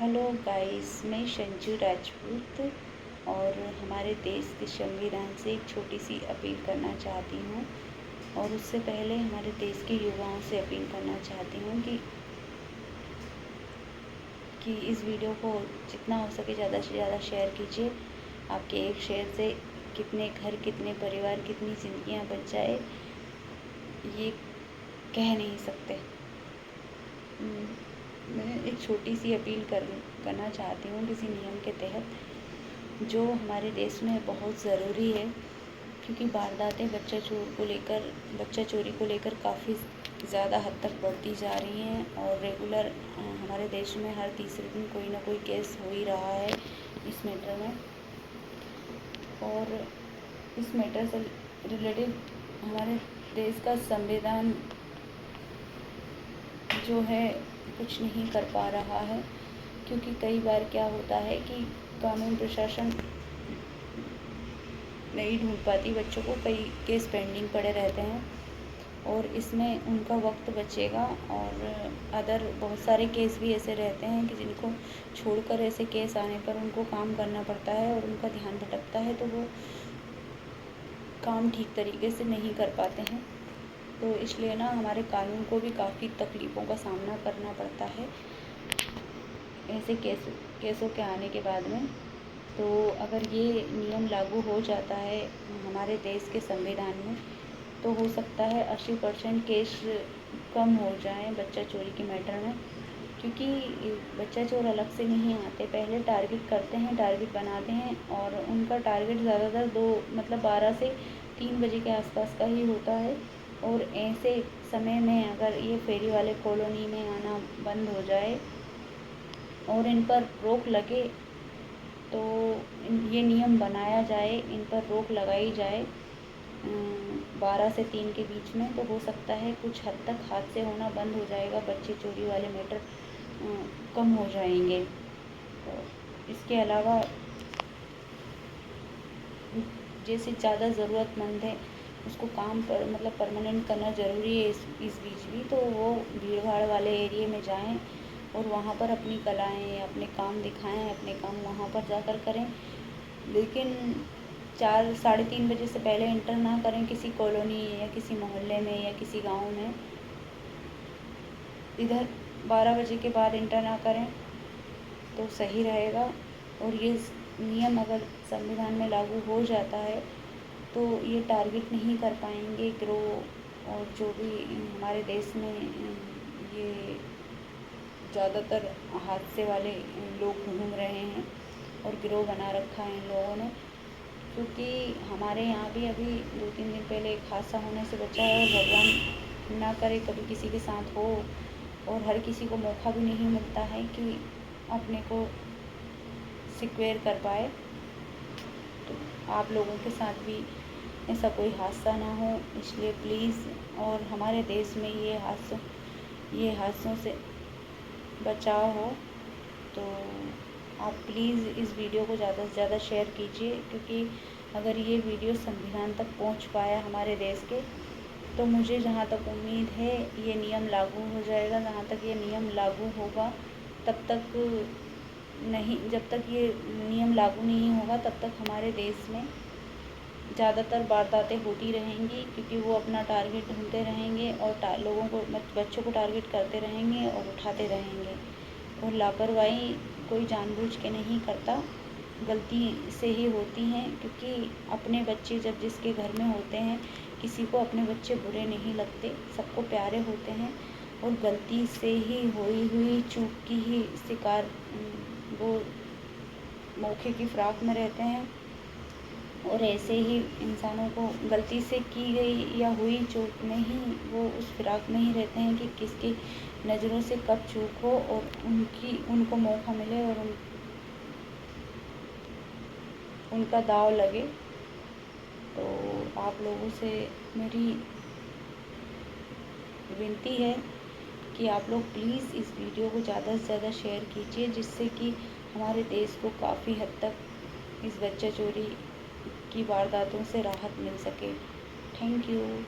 Hello guys, मैं संजू राजपूत और हमारे देश के संविधान से एक छोटी सी अपील करना चाहती हूँ। और उससे पहले हमारे देश के युवाओं से अपील करना चाहती हूँ कि इस वीडियो को जितना हो सके ज़्यादा से ज़्यादा शेयर कीजिए। आपके एक शेयर से कितने घर, कितने परिवार, कितनी ज़िंदगियाँ बच जाए ये कह नहीं सकते। मैं एक छोटी सी अपील करना चाहती हूँ किसी नियम के तहत, जो हमारे देश में बहुत ज़रूरी है, क्योंकि वारदातें बच्चा चोरी को लेकर काफ़ी ज़्यादा हद तक बढ़ती जा रही हैं और रेगुलर हमारे देश में हर तीसरे दिन कोई ना कोई केस हो ही रहा है इस मैटर में। और इस मैटर से रिलेटेड हमारे देश का संविधान जो है कुछ नहीं कर पा रहा है, क्योंकि कई बार क्या होता है कि कानून प्रशासन नहीं ढूंढ पाती बच्चों को। कई केस पेंडिंग पड़े रहते हैं और इसमें उनका वक्त बचेगा। और बहुत सारे केस भी ऐसे रहते हैं कि जिनको छोड़कर ऐसे केस आने पर उनको काम करना पड़ता है और उनका ध्यान भटकता है, तो वो काम ठीक तरीके से नहीं कर पाते हैं। तो इसलिए ना हमारे कानून को भी काफ़ी तकलीफ़ों का सामना करना पड़ता है ऐसे केसों के आने के बाद में। तो अगर ये नियम लागू हो जाता है हमारे देश के संविधान में, तो हो सकता है 80% केस कम हो जाएं बच्चा चोरी के मैटर में। क्योंकि बच्चा चोर अलग से नहीं आते, पहले टारगेट करते हैं, टारगेट बनाते हैं और उनका टारगेट ज़्यादातर 12 से 3 बजे के आसपास का ही होता है। और ऐसे समय में अगर ये फेरी वाले कॉलोनी में आना बंद हो जाए और इन पर रोक लगे, तो ये नियम बनाया जाए, इन पर रोक लगाई जाए 12 से 3 के बीच में, तो हो सकता है कुछ हद तक हादसे होना बंद हो जाएगा, बच्चे चोरी वाले मैटर कम हो जाएंगे। तो इसके अलावा जैसे ज़्यादा ज़रूरतमंद है उसको काम पर परमानेंट करना ज़रूरी है इस बीच भी, तो वो भीड़ भाड़ वाले एरिए में जाएं और वहाँ पर अपनी कलाएं, अपने काम दिखाएं, अपने काम वहाँ पर जाकर करें। लेकिन 4 साढ़े 3 बजे से पहले इंटर ना करें किसी कॉलोनी या किसी मोहल्ले में या किसी गांव में। इधर 12 बजे के बाद इंटर ना करें तो सही रहेगा। और ये नियम अगर संविधान में लागू हो जाता है तो ये टारगेट नहीं कर पाएंगे गिरोह, और जो भी हमारे देश में ये ज़्यादातर हादसे वाले लोग घूम रहे हैं और गिरोह बना रखा है इन लोगों ने। क्योंकि हमारे यहाँ भी अभी 2-3 दिन पहले एक हादसा होने से बचा है और भगवान ना करे कभी किसी के साथ हो। और हर किसी को मौका भी नहीं मिलता है कि अपने को सिक्योर कर पाए। तो आप लोगों के साथ भी ऐसा कोई हादसा ना हो, इसलिए प्लीज़। और हमारे देश में ये हादसों से बचाव हो, तो आप प्लीज़ इस वीडियो को ज़्यादा से ज़्यादा शेयर कीजिए। क्योंकि अगर ये वीडियो संविधान तक पहुंच पाया हमारे देश के, तो मुझे जहाँ तक उम्मीद है ये नियम लागू हो जाएगा। जहाँ तक ये नियम लागू होगा तब तक नहीं, जब तक ये नियम लागू नहीं होगा तब तक हमारे देश में ज़्यादातर वारदातें होती रहेंगी, क्योंकि वो अपना टारगेट ढूंढते रहेंगे और लोगों को, बच्चों को टारगेट करते रहेंगे और उठाते रहेंगे। और लापरवाही कोई जानबूझ के नहीं करता, गलती से ही होती हैं। क्योंकि अपने बच्चे जब जिसके घर में होते हैं, किसी को अपने बच्चे बुरे नहीं लगते, सबको प्यारे होते हैं। और गलती से ही हुई चूक की ही शिकार वो मौके की फिराक में रहते हैं। और ऐसे ही इंसानों को गलती से की गई या हुई चूक में ही वो उस फिराक में ही रहते हैं कि किसकी नज़रों से कब चूक हो और उनको मौका मिले और उनका दाव लगे। तो आप लोगों से मेरी विनती है कि आप लोग प्लीज़ इस वीडियो को ज़्यादा से ज़्यादा शेयर कीजिए, जिससे कि हमारे देश को काफ़ी हद तक इस बच्चा चोरी की वारदातों से राहत मिल सके। Thank you.